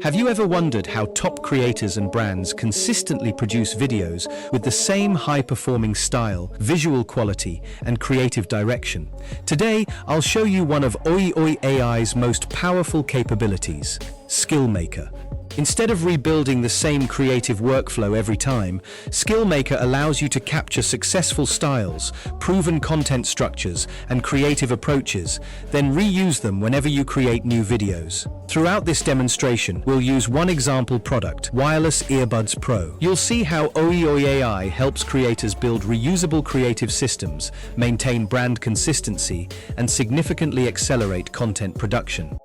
Have you ever wondered how top creators and brands consistently produce videos with the same high-performing style, visual quality, and creative direction? Today, I'll show you one of OiiOii AI's most powerful capabilities, Skill Maker. Instead of rebuilding the same creative workflow every time, Skill Maker allows you to capture successful styles, proven content structures, and creative approaches, then reuse them whenever you create new videos. Throughout this demonstration, we'll use one example product, Wireless Earbuds Pro. You'll see how OiiOii AI helps creators build reusable creative systems, maintain brand consistency, and significantly accelerate content production.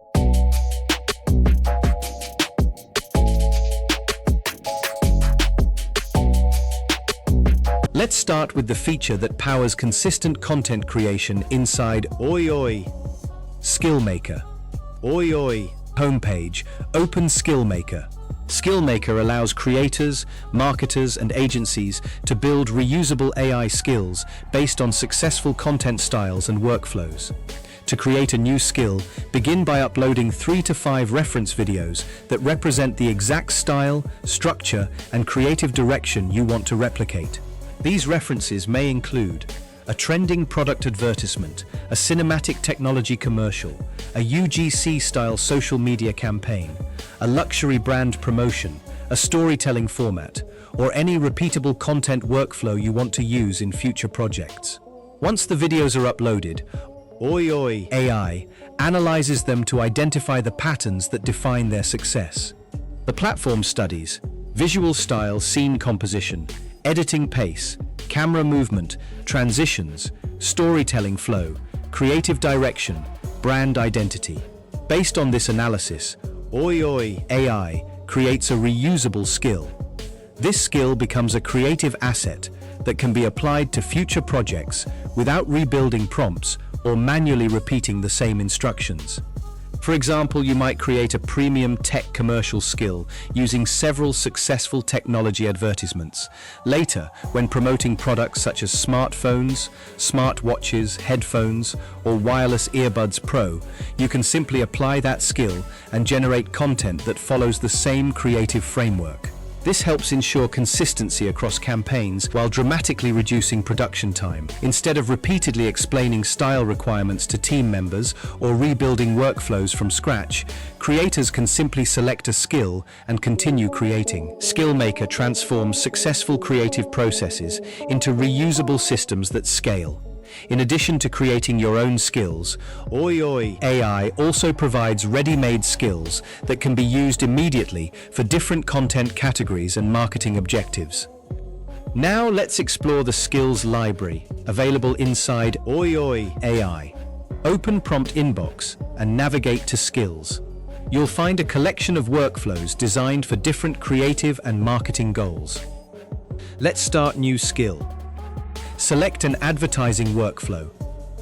Let's start with the feature that powers consistent content creation inside OiiOii. Skill Maker. OiiOii. Homepage. Open Skill Maker. Skill Maker allows creators, marketers, and agencies to build reusable AI skills based on successful content styles and workflows. To create a new skill, begin by uploading 3 to 5 reference videos that represent the exact style, structure, and creative direction you want to replicate. These references may include a trending product advertisement, a cinematic technology commercial, a UGC-style social media campaign, a luxury brand promotion, a storytelling format, or any repeatable content workflow you want to use in future projects. Once the videos are uploaded, OiiOii AI analyzes them to identify the patterns that define their success. The platform studies visual style, scene composition, editing pace, camera movement, transitions, storytelling flow, creative direction, brand identity. Based on this analysis, OiiOii AI creates a reusable skill. This skill becomes a creative asset that can be applied to future projects without rebuilding prompts or manually repeating the same instructions. For example, you might create a premium tech commercial skill using several successful technology advertisements. Later, when promoting products such as smartphones, smartwatches, headphones, or wireless earbuds Pro, you can simply apply that skill and generate content that follows the same creative framework. This helps ensure consistency across campaigns while dramatically reducing production time. Instead of repeatedly explaining style requirements to team members or rebuilding workflows from scratch, creators can simply select a skill and continue creating. Skill Maker transforms successful creative processes into reusable systems that scale. In addition to creating your own skills, OiiOii AI also provides ready-made skills that can be used immediately for different content categories and marketing objectives. Now let's explore the skills library, available inside OiiOii AI. Open Prompt Inbox and navigate to Skills. You'll find a collection of workflows designed for different creative and marketing goals. Let's start new skill. Select an advertising workflow.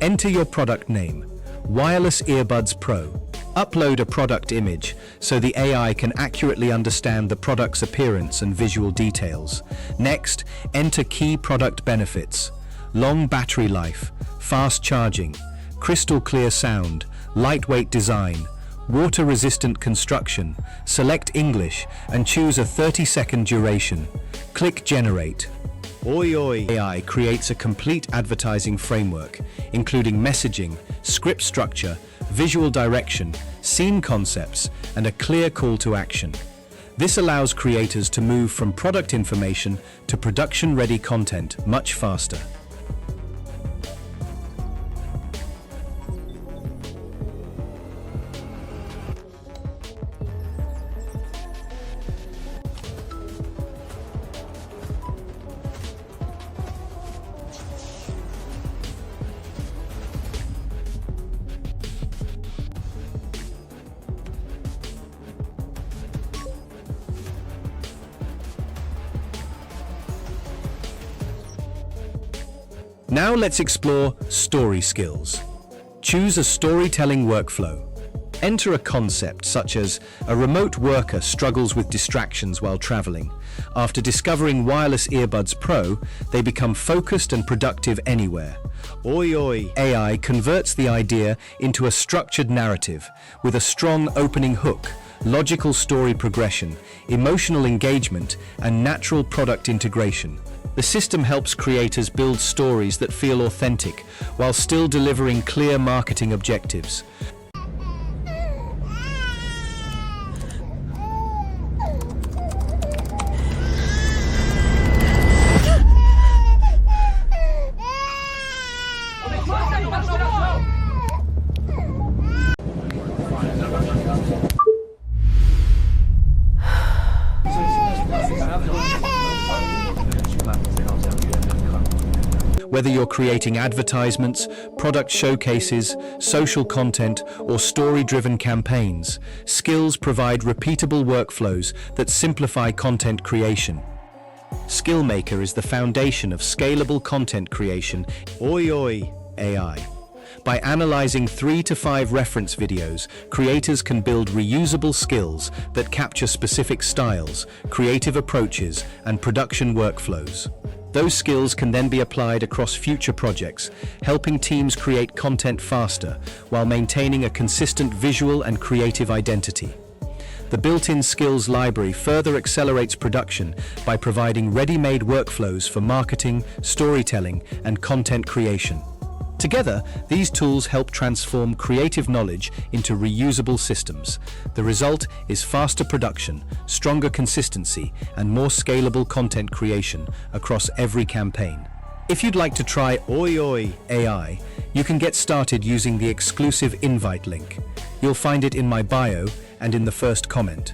Enter your product name, Wireless Earbuds Pro. Upload a product image so the AI can accurately understand the product's appearance and visual details. Next, enter key product benefits: long battery life, fast charging, crystal clear sound, lightweight design, water-resistant construction. Select English and choose a 30-second duration. Click Generate. OiiOii AI creates a complete advertising framework, including messaging, script structure, visual direction, scene concepts, and a clear call to action. This allows creators to move from product information to production-ready content much faster. Now let's explore story skills. Choose a storytelling workflow. Enter a concept such as a remote worker struggles with distractions while traveling. After discovering Wireless Earbuds Pro, they become focused and productive anywhere. OiiOii AI converts the idea into a structured narrative with a strong opening hook, logical story progression, emotional engagement, and natural product integration. The system helps creators build stories that feel authentic while still delivering clear marketing objectives. Whether you're creating advertisements, product showcases, social content, or story-driven campaigns, Skills provide repeatable workflows that simplify content creation. SkillMaker is the foundation of scalable content creation. OiiOii AI. By analyzing 3 to 5 reference videos, creators can build reusable skills that capture specific styles, creative approaches, and production workflows. Those skills can then be applied across future projects, helping teams create content faster while maintaining a consistent visual and creative identity. The built-in skills library further accelerates production by providing ready-made workflows for marketing, storytelling, and content creation. Together, these tools help transform creative knowledge into reusable systems. The result is faster production, stronger consistency, and more scalable content creation across every campaign. If you'd like to try OiiOii AI, you can get started using the exclusive invite link. You'll find it in my bio and in the first comment.